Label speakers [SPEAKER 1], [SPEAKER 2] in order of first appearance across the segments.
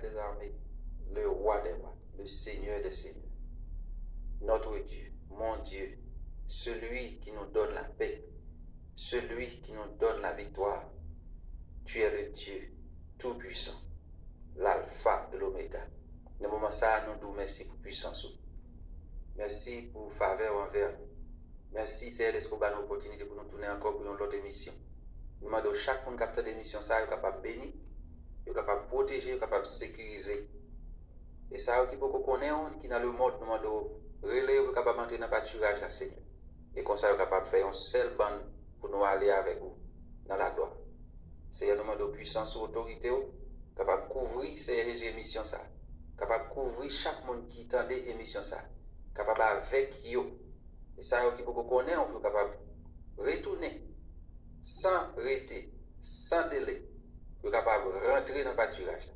[SPEAKER 1] des armées, le roi des rois, le Seigneur des seigneurs, notre Dieu, mon Dieu, celui qui nous donne la paix, celui qui nous donne la victoire. Tu es le Dieu tout-puissant, l'alpha de l'oméga. Dans le moment ça, nous disons merci pour puissance. Merci pour faveur envers nous. Merci, c'est d'être une opportunité pour nous tourner encore pour une autre émission. Nous demandons à chaque monde qui capte l'émission, ça est capable de bénir, est capable de protéger, est capable de sécuriser. Et ça, qui peut connaître, qui dans le monde, nous demandons relais, est capable d'entrer dans le pâturage, la Seigneur. Et comme ça, est capable de faire une seule bande pour nous aller avec vous dans la gloire. Seigneur, nous demandons puissance ou autorité, capable de couvrir ces émissions, ça. Capable de couvrir chaque monde qui tendait l'émission, ça. Capable avec eux. Et ça, qui peut connaître, on peut capable de retourner sans arrêter, sans délai, vous êtes capable de rentrer dans le pâturage.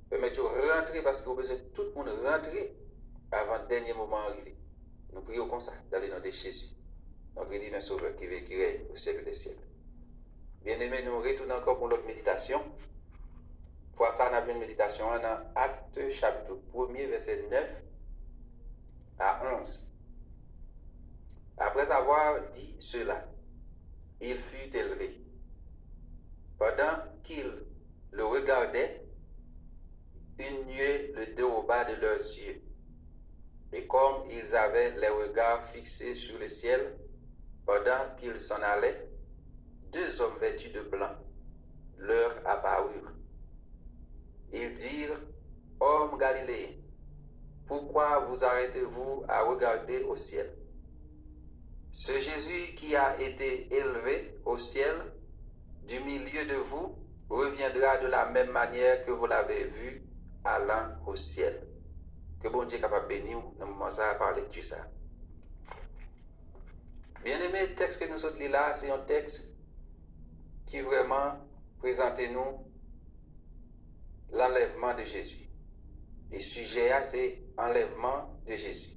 [SPEAKER 1] Permettez de rentrer parce que vous besoin de tout le monde rentrer avant le dernier moment arrivé. Nous prions comme ça, dans le nom de Jésus, notre divin sauveur qui règne au siècle des siècles. Bien-aimés, nous retournons encore pour notre méditation. Pour ça, on a une méditation dans Actes chapitre 1er, verset 9 à 11. Après avoir dit cela, il fut élevé. Pendant qu'ils le regardaient, une nuée le déroba de leurs yeux. Et comme ils avaient les regards fixés sur le ciel, pendant qu'ils s'en allaient, deux hommes vêtus de blanc leur apparurent. Ils dirent, Hommes galiléens, pourquoi vous arrêtez-vous à regarder au ciel? Ce Jésus qui a été élevé au ciel, du milieu de vous, reviendra de la même manière que vous l'avez vu allant au ciel. Que bon Dieu est capable de bénir dans le moment ça par lecture ça. Bien aimé, le texte que nous sommes là, c'est un texte qui vraiment présente nous l'enlèvement de Jésus. Le sujet c'est enlèvement de Jésus.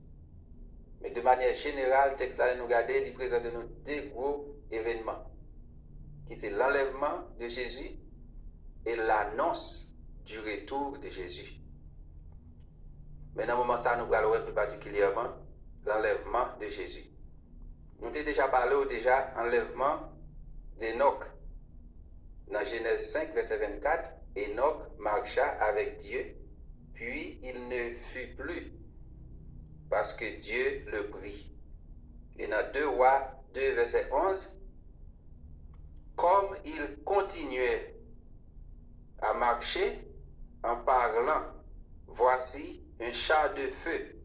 [SPEAKER 1] Mais de manière générale, le texte là nous regarder, il présente nous deux gros événements. Qui c'est l'enlèvement de Jésus et l'annonce du retour de Jésus. Mais dans le moment ça, nous allons voir plus particulièrement l'enlèvement de Jésus. Nous avons déjà parlé déjà enlèvement d'Enoch. Dans Genèse 5, verset 24, Enoch marcha avec Dieu, puis il ne fut plus, parce que Dieu le prit. Et dans 2 Rois 2, verset 11, comme il continuait à marcher en parlant, voici un char de feu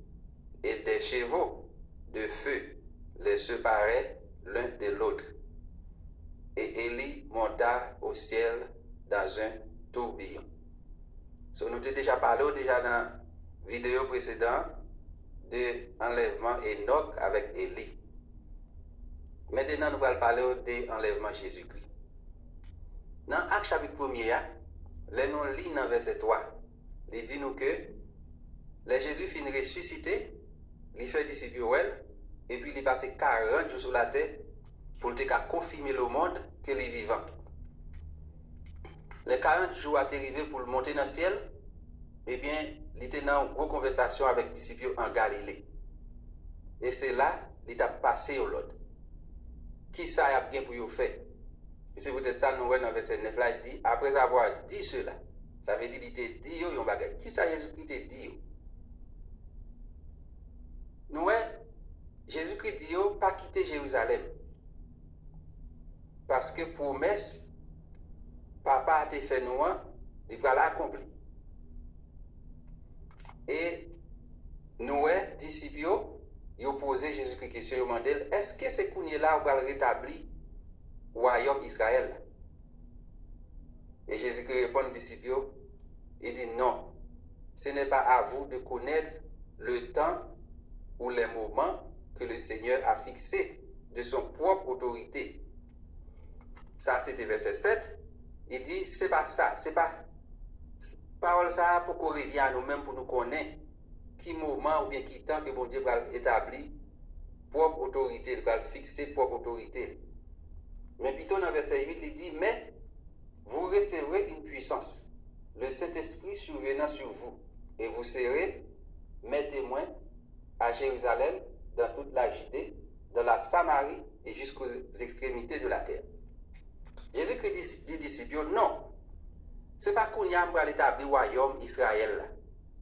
[SPEAKER 1] et des chevaux de feu les séparaient l'un de l'autre. Et Élie monta au ciel dans un tourbillon. So, nous avons déjà parlé dans la vidéo précédente de l'enlèvement Enoch avec Élie. Maintenant, nous allons parler de l'enlèvement Jésus-Christ. Dans Acte chapitre 1er, nous lisons dans verset 3, il dit nous que les Jésus finit ressuscité, il fait disciple et puis il passe 40 jours sur la terre pour confirmer le monde qu'il est vivant. Les 40 jours arrivés pour monter dans le ciel, eh bien, il était dans une grosse conversation avec les disciples en Galilée. Et c'est là qu'il a passé au l'autre. Qui ça a bien pour vous faire? Et c'est peut-être ça, nous voyons dans le verset 9 là, il dit, après avoir dit cela, ça veut dire qu'il était dit, yon bagay. Qui ça Jésus-Christ était dit? Nous voyons, Jésus-Christ dit, pas quitter Jérusalem. Parce que promesse, papa a été fait nous, il va l'accomplir. Et nous, disciples, ils ont posé Jésus-Christ question, ils ont demandé, est-ce que c'est qu'on est là où va rétablir le royaume Israël? Et Jésus-Christ répond aux disciples, il dit non, ce n'est pas à vous de connaître le temps ou les moments que le Seigneur a fixé de son propre autorité. Ça, c'était verset 7. Il dit, c'est pas ça, c'est pas parole ça pour qu'on revienne à nous-mêmes pour nous connaître qui moment ou bien qui temps que bon Dieu va établir propre autorité, il va fixer propre autorité. Mais plutôt dans verset 8, il dit, mais vous recevrez une puissance le Saint-Esprit survenant sur vous, et vous serez mes témoins à Jérusalem, dans toute la Judée, dans la Samarie et jusqu'aux extrémités de la terre. Jésus-Christ dit disciples, non, ce n'est pas qu'on y a pour établir le royaume Israël.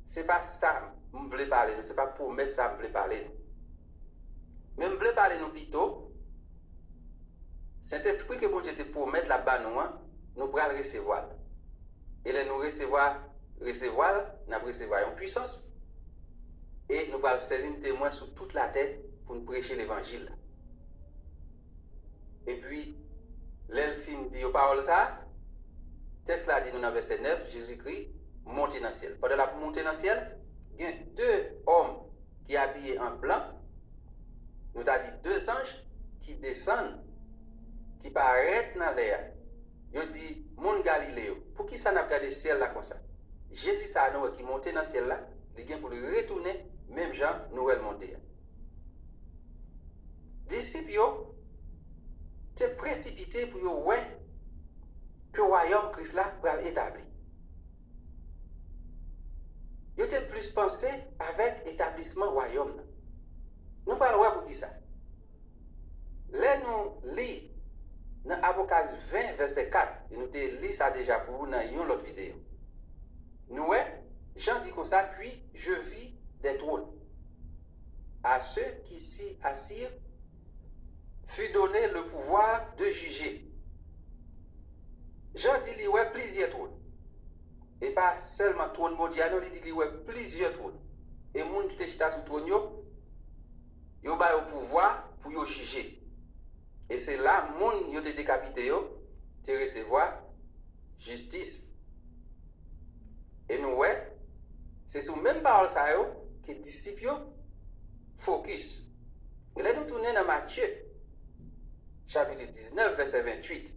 [SPEAKER 1] Ce n'est pas ça que je voulais parler, ce n'est pas pour mettre ça que je voulais parler. Mais je voulais parler nous plutôt, cet esprit que bon Dieu te promet là-bas, nous pourrons le recevoir. Et là, nous recevoir, nous recevoir en puissance. Et nous allons servir témoin sur toute la terre pour nous prêcher l'évangile. Et puis, l'elfine dit aux paroles ça, texte là dit nous dans verset 9, Jésus-Christ monte dans le ciel. Pendant la montée dans le ciel, il y a deux hommes qui habillés en blanc, nous avons dit deux anges qui descendent, qui paraissent dans l'air. Ils dit, mon Galiléo, pour qui ça n'a pas regardé le ciel là comme ça? Jésus ça nous qui monte dans le ciel là, il vient pour le retourner, même Jean, nous elle monter. Disciples, te précipité pour ouais que le royaume Christ là va établir. Ils ont plus pensé avec établissement royaume. Nous parlons pour qui ça? Là nous lisons dans Apocalypse 20 verset 4, et nous te lisons ça déjà pour vous dans une autre vidéo. Nous Jean dit comme ça, puis je vis des trônes. À ceux qui s'y assirent fut donné le pouvoir de juger. Jean dit qu'il y a plusieurs trônes. Et pas seulement trône mondial, il dit qu'il y a plusieurs trônes. Et les gens qui étaient sur le trône, ils ont le pouvoir pour juger. Et c'est là que les gens qui ont été décapités, ils recevoir justice. Et nous, c'est sur même parole ça que les disciples focus. Et là, nous tournons dans Matthieu, chapitre 19, verset 28.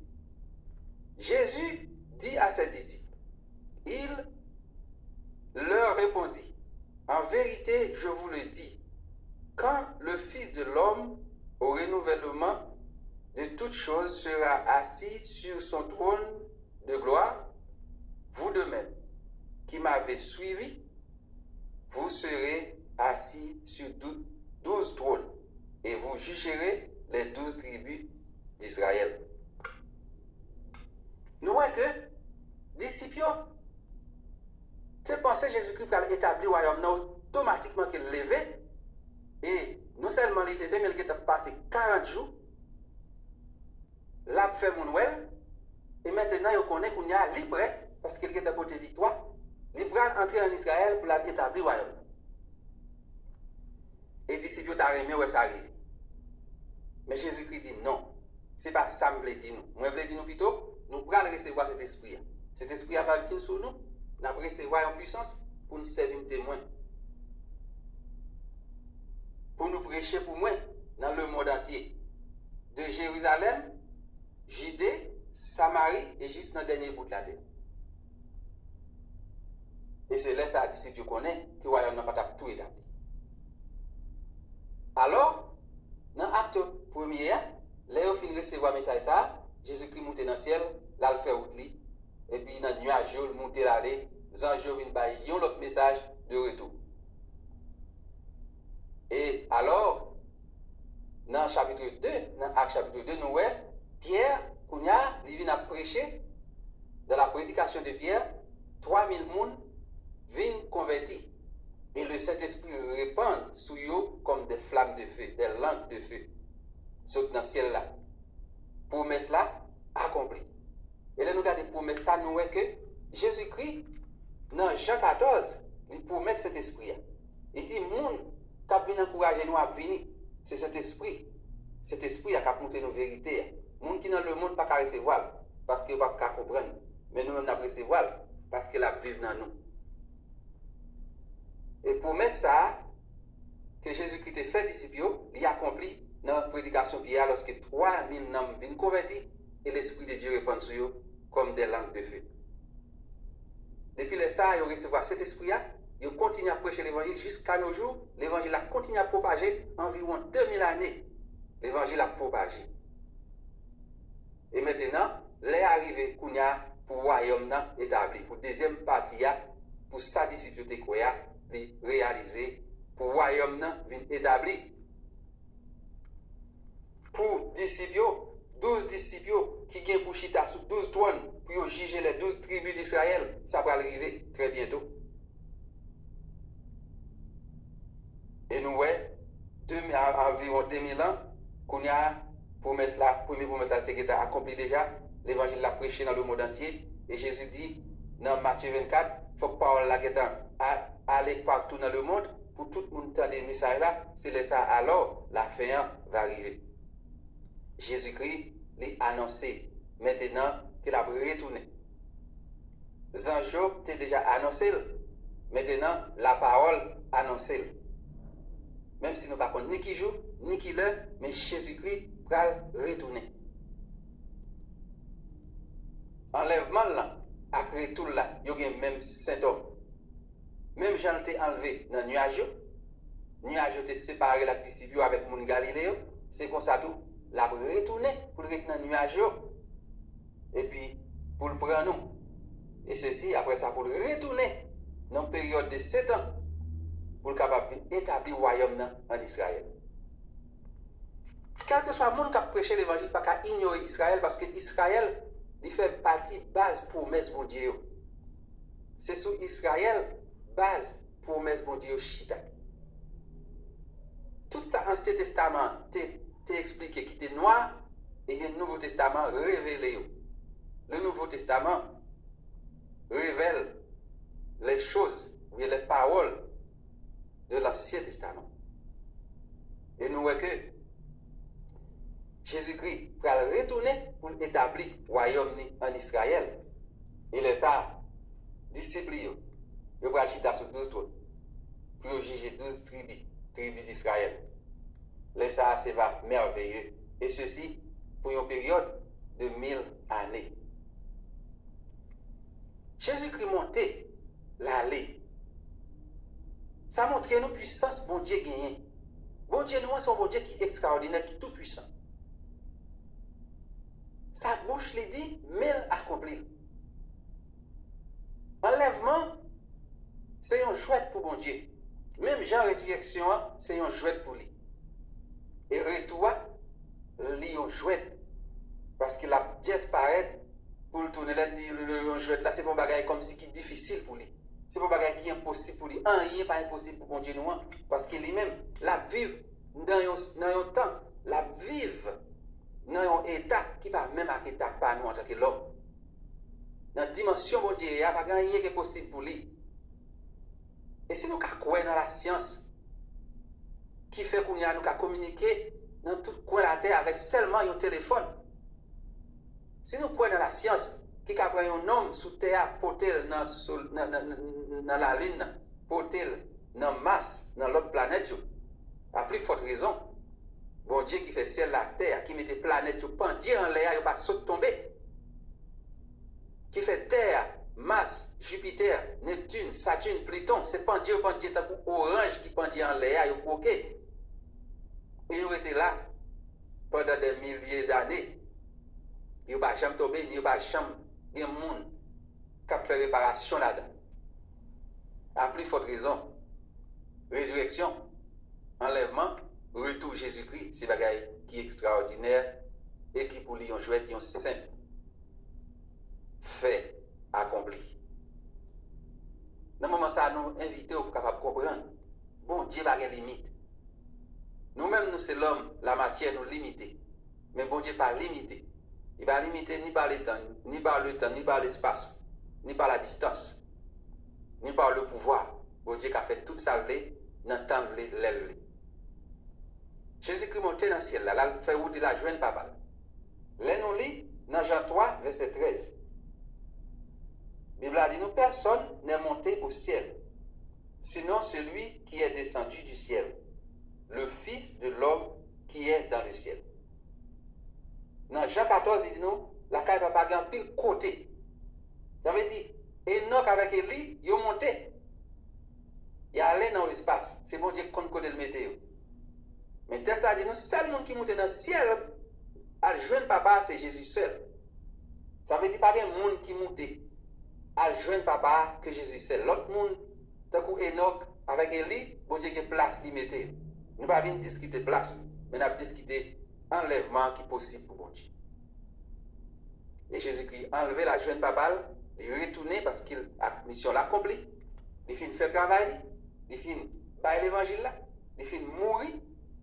[SPEAKER 1] Jésus dit à ses disciples, il leur répondit, en vérité, je vous le dis, quand le Fils de l'homme, au renouvellement de toutes choses, sera assis sur son trône de gloire, vous de même, qui m'avez suivi, vous serez assis sur 12 trônes, et vous jugerez les 12 tribus d'Israël. Nous voyons que, disciples, tu pensais Jésus-Christ a établi le royaume, automatiquement qu'il levait, et non seulement il levait, mais il a passé 40 jours, là, fait mon Noël, et maintenant, il connaît qu'on y a libre, parce qu'il est à côté victoire, libre entrer en Israël pour établir le royaume. Et les disciples ont aimé où ça arrive. Mais Jésus-Christ dit non, ce n'est pas ça que je voulais dire nous. Moi, je voulais dire nous plutôt, nous pourrons recevoir cet esprit. Cet esprit va venir sur nous, nous allons recevoir en puissance pour nous servir de témoins. Pour nous prêcher pour moi dans le monde entier. De Jérusalem, Judée, Samarie et juste dans le dernier bout de la terre. Et c'est là que les disciples connaissent que le royaume n'a pas tout établi. Alors, dans l'acte 1er, là, ils finissent de recevoir le message, Jésus-Christ monte dans le ciel, là, il fait route, et puis dans le nuage, il monte là, les anges viennent bailler, ils ont l'autre message de retour. Et alors, dans le chapitre 2, dans l'acte chapitre 2, nous voyons Pierre, il vient à prêcher, dans la prédication de Pierre, 3000 personnes viennent convertis. Et le Saint-Esprit répand sur eux comme des flammes de feu, des langues de feu. Sauf dans le ciel là. Promesse là, accomplie. Et là, nous regardons promesse ça, nous voyons que Jésus-Christ, dans Jean 14, il promet cet esprit. Il dit, moun, qui vient encourager nous à venir, c'est cet esprit. Cet esprit a montré nos vérités. Moun qui dans le monde pas qu'à recevoir, parce qu'il n'a pas qu'à comprendre. Mais nous-mêmes, nous recevoir, parce qu'il a vécu dans nous. Et promesse ça, que Jésus-Christ a fait disciples, il a accompli dans la prédication Pierre lorsque 3000 hommes viennent convertir et l'Esprit de Dieu répand sur eux comme des langues de feu. Depuis les ça, ils ont reçu cet esprit-là, ils continuent à prêcher l'évangile jusqu'à nos jours. L'évangile a continué à propager environ 2000 années. L'évangile a propagé. Et maintenant, les arrivés, qu'on a pour royaume établi. Pour deuxième partie, pour sa disciple de quoi réaliser, pour royaume établi. Pour disciples, 12 disciples qui viennent pour chita sous 12 trônes pour juger les 12 tribus d'Israël, ça va arriver très bientôt. Et nous, environ 2000 ans, qu'on a promesse là, première promesse qui été accomplie déjà, l'évangile l'a prêché dans le monde entier. Et Jésus dit dans Matthieu 24, il faut que parole là aller partout dans le monde pour tout le monde entendre le message là, c'est ça alors la fin va arriver. Jésus-Christ l'a annoncé maintenant qu'il a retourné. Zanjo t'a déjà annoncé, maintenant la parole annoncée. Même si nous ne savons pas ni qui joue, ni qui l'heure, mais Jésus-Christ va retourner. Enlèvement là, après tout là, il y a même symptôme. Même Jean t'est enlevé dans le nuage. Le nuage t'est séparé la disciple avec mon Galilée. C'est comme ça tout. La retourner pour le dans le nuage. Et puis, pour le prendre nous. Et ceci, après ça, pour le retourner dans une période de 7 ans. Pour le capable d'établir le royaume en Israël. Quel que soit le monde qui a prêché l'évangile, pas qu'à ignorer Israël, parce que Israël, il fait partie base promesse de Dieu. C'est sous Israël, base promesse de Dieu chita. Tout ça, Ancien Testament, t'es expliqué qui était noir, et bien le Nouveau Testament révèle. Le Nouveau Testament révèle les choses, ou les paroles de l'Ancien Testament. Et nous voyons que Jésus-Christ va retourner pour établir le royaume en Israël. Et les ça, disciples, ils vont chita sur 12 trônes pour juger 12 tribus d'Israël. Les ça, c'est merveilleux. Et ceci pour une période de 1000 années. Jésus-Christ montait l'allée. Ça montre que nous puissance, bon Dieu gagne. Bon Dieu, nous, c'est un bon Dieu qui est extraordinaire, qui est tout puissant. Sa bouche lui dit, mais accompli. Enlèvement, c'est un jouet pour bon Dieu. Même Jean résurrection, c'est un jouet pour lui. Et retour, lui, un jouet. Parce qu'il a disparaît pour le tourner, le jouet là, c'est un bagage comme si qui est difficile pour lui. C'est pas un bagage qui est impossible pour lui. Rien n'est pas impossible pour bon Dieu nous. Parce que lui-même, la vive dans un temps, la vive dans un état qui va même à état pas nous en tant que l'homme. Dans la dimension bon Dieu, il n'y a pas rien qui est possible pour lui. Et si nous croyons dans la science, qui fait qu'on a nous communiquer dans tout coin de la terre avec seulement un téléphone. Si nous croyons dans la science, qui a pris un homme sous terre, porté dans la lune, porté dans Mars, dans l'autre planète, à plus forte raison, bon Dieu qui fait ciel la terre, qui met des planètes, pendu en l'air, il pas sauter tomber. Qui fait terre, Mars, Jupiter, Neptune, Saturne, Pluton, c'est pendu tant que orange qui pendu en l'air, il croqué. Et il était là pendant des milliers d'années. Il n'y a pas jamais tombé, il n'y a pas jamais de monde qui a fait réparation là-dedans. À plus forte raison, résurrection, enlèvement, retour Jésus-Christ, c'est bagaille qui est extraordinaire et qui pour lui on jouet un simple fait accompli. Dans le moment ça nous inviter pour capable comprendre. Bon Dieu n'a pas de limite. Nous-mêmes nous c'est l'homme, la matière nous limiter. Mais bon Dieu pas limité. Il va limiter ni par le temps, ni par l'espace, ni par la distance, ni par le pouvoir. Bon Dieu qui a fait tout ça dans le temps l'élever. Jésus-Christ monté dans le ciel, là, il fait où de la joindre papa. Là, nous lit dans Jean 3, verset 13. La Bible a dit, nous, personne n'est monté au ciel, sinon celui qui est descendu du ciel, le Fils de l'homme qui est dans le ciel. Dans Jean 14, il dit nous, la caille papa a pile côté. J'avais dit, Enoch avec Élie, ils ont monté. Ils allaient dans l'espace. C'est bon Dieu qui compte côté le météo. Mais texte a dit nous, seul monde qui monte dans le ciel, à joindre papa, c'est Jésus seul. Ça veut dire pas un monde qui monte à joindre papa que Jésus. C'est l'autre monde, tant que Enoch avec Élie, bon Dieu qui place limité. Nous ne pas venir discuter place, mais nous avons discuté enlèvement qui est possible pour bon Dieu. Et Jésus-Christ a enlevé la jeune papa, il est retourné parce qu'il a mission l'accompli. Il finit faire travail, il finit faire l'évangile là, il finit mourir,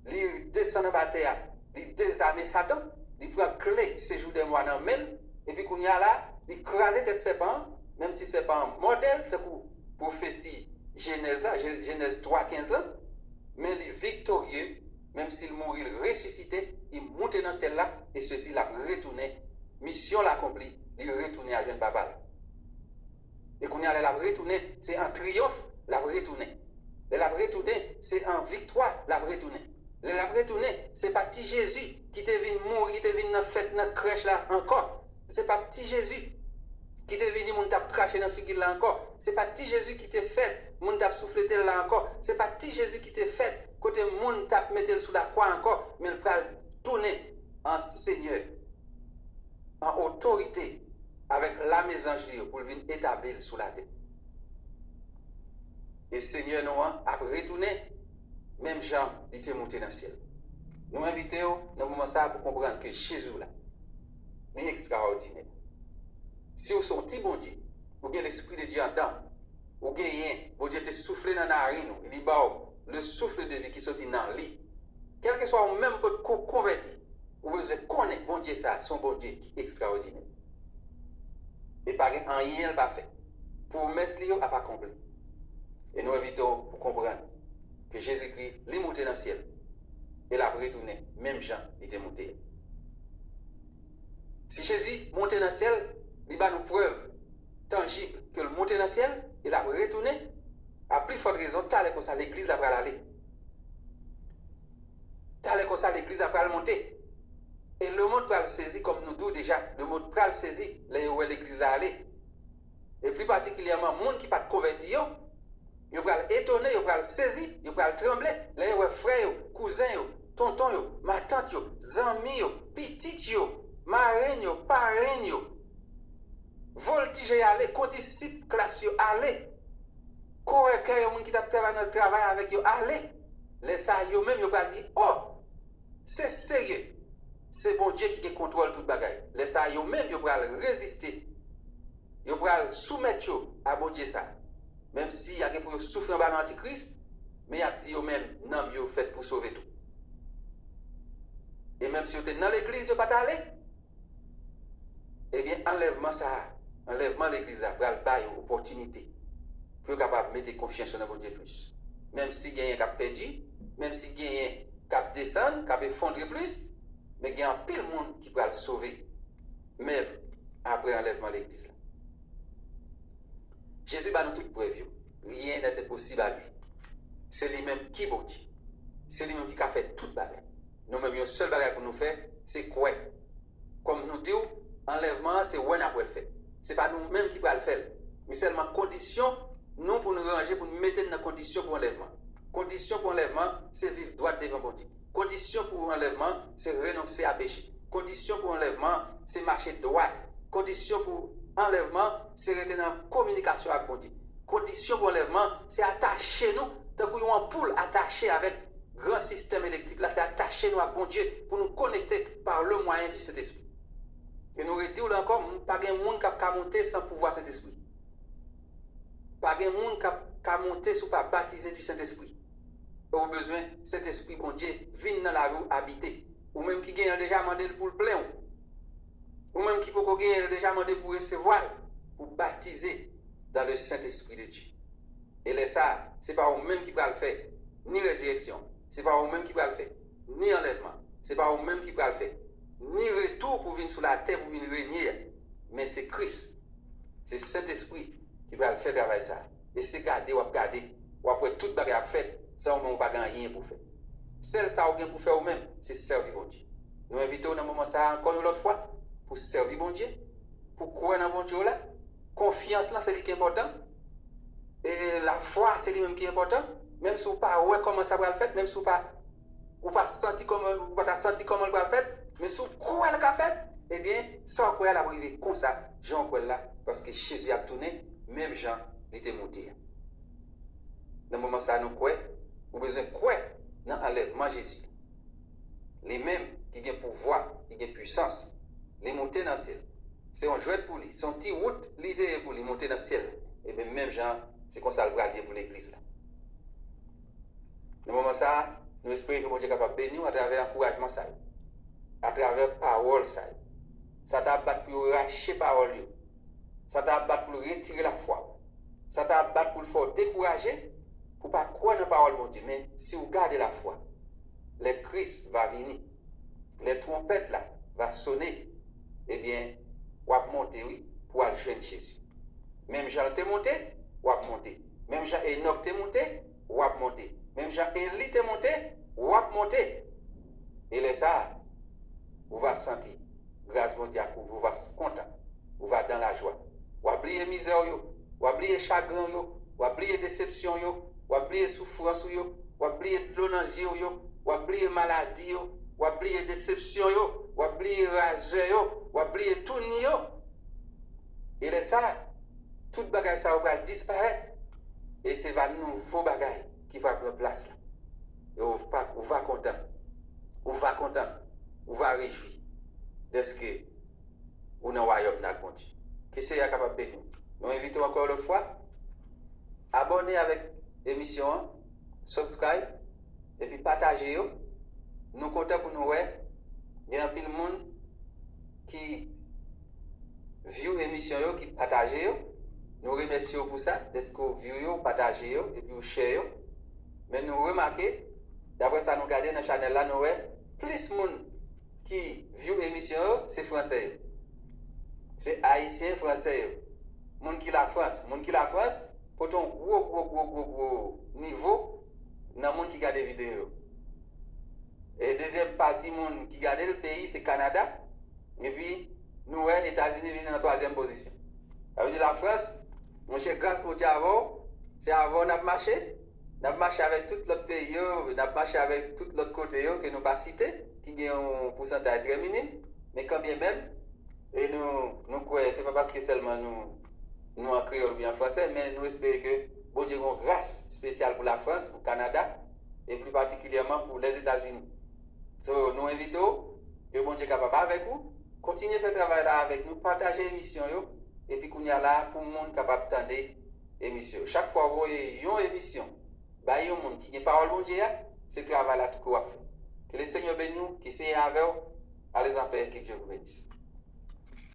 [SPEAKER 1] il descend dans la terre, il désarme Satan, il prend clé séjour des mois dans le et puis qu'on y a là, il crase tête serpent, même si c'est pas un modèle, c'est pour prophétie Genèse là, Genèse 3:15 là, mais il est victorieux, même s'il mourit, il ressuscité, il monte dans celle-là, et ceci l'a retourné, mission l'accompli, il retourné à jeune papa. Et qu'on y a la retourné, c'est un triomphe, la retourné. La retourné, c'est en victoire, la retourné. La retourné, c'est pas petit Jésus qui te venu mourir, qui te venu dans la fête, dans la crèche là encore. C'est pas petit Jésus qui te venu, mon tap craché dans la figure là encore. C'est pas petit Jésus qui te fait, mon tap soufflé là encore. C'est pas petit Jésus qui te fait, côté mon tap mettre sous la croix encore, mais il va tourner en Seigneur, en autorité, avec la maison pour venir établir sous la tête. Et Seigneur nous a retourné, même Jean, il était monté dans le ciel. Nous invitons dans le moment ça pour comprendre que Jésus là, il est extraordinaire. Si vous sont petit bon Dieu, vous avez l'Esprit de Dieu en dedans, vous avez bon Dieu te soufflé dans la narine, il dit le souffle de vie qui sortit dans le lit. Quel que soit même peu converti, vous devez connaître bon Dieu ça, son bon Dieu qui est extraordinaire. Et pas rien n'a pas fait. Pour mettre lui n'a pas accompli. Et nous invitons pour comprendre que Jésus-Christ est monté dans le ciel. Et l'a retourné. Même Jean était monté. Si Jésus monté dans le ciel, il va nous preuve tangible que le monté dans le ciel, il a retourné. À plus forte raison, tel comme ça, l'église va aller. Tel comme ça, l'église va monter. Et le monde va le saisir comme nous deux déjà. Le monde va le saisir là où l'église va aller. Et plus particulièrement, le monde qui n'a pas converti, il va étonner, il va le saisir, il va le trembler. Là où frère, cousin, tonton, ma tante, amis, petit, marraine, parrain, voltige aller, condisciple classe, aller. Correcteur, les gens qui travaillent dans le travail avec eux, aller. Les ça, eux-mêmes, ils vont dire, oh, c'est sérieux. C'est bon Dieu qui contrôle toute bagaille. Les ça, eux-mêmes, ils vont résister. Ils vont soumettre à bon Dieu ça. Même s'il y a pour souffrir dans l'antichrist, mais il y a dit eux-mêmes, non, ils fait pour sauver tout. Et même si vous êtes dans l'église, vous n'êtes pas allé, eh bien, enlèvement ça, enlèvement l'église, vous avez une opportunité pour être capable de mettre confiance dans bon Dieu plus. Même si il y a un cap perdu, même si il y a un cap descendre, cap effondrer plus, mais il y a un pile monde qui peut le sauver, même après enlèvement l'église. Jésus va nous tout preuve. Rien n'était possible à lui. C'est lui-même qui bon Dieu. C'est lui-même qui a fait toute bagarre. Nous-mêmes, une seule bagarre pour nous faire, c'est quoi? Comme nous disons, enlèvement, c'est où on a le faire. Ce n'est pas nous-mêmes qui pouvons le faire. Mais seulement condition, nous pour nous ranger, pour nous mettre dans la condition pour enlèvement. Condition pour enlèvement, c'est vivre droit devant bon Dieu. Condition pour enlèvement, c'est renoncer à pécher. Condition pour enlèvement, c'est marcher droit. Condition pour enlèvement, c'est rester dans la communication avec bon Dieu. Condition pour enlèvement, c'est attacher nous, tant qu'on a une poule attachée avec grand système électrique, là, c'est attacher nous à bon Dieu pour nous connecter par le moyen du Saint-Esprit. Et nous redisons là encore, pas de monde qui a monté sans pouvoir Saint-Esprit. Pas de monde qui a monté sans pas baptiser du Saint-Esprit. Au besoin, Saint-Esprit, bon Dieu, vienne dans la rue habiter. Ou même qui gagne déjà demandé pour le plein. Ou même qui peut gagner déjà demandé pour recevoir, pour baptiser dans le Saint-Esprit de Dieu. Et là, ça, ce n'est pas vous-même qui va le faire, ni résurrection. Ce n'est pas vous-même qui va le faire, ni enlèvement. Ce n'est pas vous-même qui va le faire, ni retour pour venir sur la terre, pour venir régner. Mais c'est Christ, c'est Saint-Esprit qui va le faire travailler ça. Et c'est garder, ou après toute bagarre faite, ça, on ne va pas rien pour faire. Celle ça, on pour faire vous-même, c'est servir bon Dieu. Nous invitons dans le moment ça encore une autre fois, pour servir bon Dieu, pour croire dans bon Dieu là. Confiance là, c'est lui qui est important. Et la foi, c'est lui-même qui est important. Même si vous ne pas ouais comment ça va le faire, même si vous ne pas senti comment on va le faire, mais si vous croyez le fait, eh bien, sans quoi elle a arrivé comme ça, Jean quoi là, parce que Jésus a tourné, même Jean, il était monté. Dans le moment ça, nous quoi, nous besoin quoi dans l'enlèvement Jésus. Les mêmes qui ont pouvoir, qui ont puissance, les monter dans le ciel. C'est un jouet pour lui, c'est un petit route l'idée pour lui monter dans le ciel. Et bien même Jean, c'est comme ça le bras pour l'église là. Dans le moment ça, nous espérons que Dieu est capable de bénir à travers l'encouragement ça, à travers la parole ça. Ça t'a battu pour racher la parole. Ça t'a battu pour retirer la foi. Ça t'a battu pour le faire décourager, pour ne pas croire dans la parole de Dieu. Mais si vous gardez la foi, le Christ va venir. Les trompettes là vont sonner. Eh bien, vous allez monter, oui, pour aller joindre Jésus. Même Jean t'est monté, vous allez monter. Même Jean Enoch t'est monté, vous allez monter. Même Jean Élie t'est monté, vous allez monter. Et les ça, vous allez sentir. Grâce à Dieu, vous allez être content. Vous allez dans la joie. Vous allez oublier misère, vous allez oublier chagrin, vous allez oublier déception, vous allez oublier souffrance, vous allez oublier l'onange, vous allez oublier maladie, vous allez oublier déception, vous allez oublier raseur, vous allez oublier tout niyo. Et les ça, tout bagage ça va disparaître. Et c'est un nouveau bagage qui va prendre place là. Et vous va content. Vous va content. Vous va réjouir. De ce que vous n'avez pas eu dans le Dieu. Qui c'est capable de bénir. Nous invitons encore une fois. Abonnez avec l'émission, subscribe et puis partagez. Nous comptons pour nous voir. Il y a un peu de monde qui view l'émission, qui partage. Nous remercions pour ça, parce que vous view, partagez et puis vous share. Mais nous remarquons, d'après ça, nous regardons dans la chaîne là, nous voyons plus de monde qui view l'émission, c'est français. C'est haïtien français. Monde qui la France, pour ton gros niveau, dans le monde qui regarde des vidéos. Et deuxième partie, monde qui regarde le pays, c'est Canada. Et puis, nous, les États-Unis viennent en troisième position. Ça veut dire la France, mon cher, grâce pour Dieu avant, c'est avant, on a marché. On a marché avec tout l'autre pays, on a marché avec tout l'autre côté que nous pas cité, qui a un pourcentage très minime. Mais quand bien même, et nous croyons, ce n'est pas parce que seulement nous en créole ou bien en français, mais nous espérons que bon Dieu a une grâce spéciale pour la France, pour le Canada, et plus particulièrement pour les États-Unis. So, nous invitons que bon Dieu est capable avec vous, continuez à faire travail là avec nous, partagez l'émission, et puis qu'on y a là pour le monde capable d'attendre l'émission. Chaque fois que vous voyez une émission, il y a un monde qui n'a pas parole de Dieu, c'est le travail là tout qu'on va faire. Que le Seigneur bénisse, qu'il soit avec vous, allez en paix, que Dieu vous bénisse.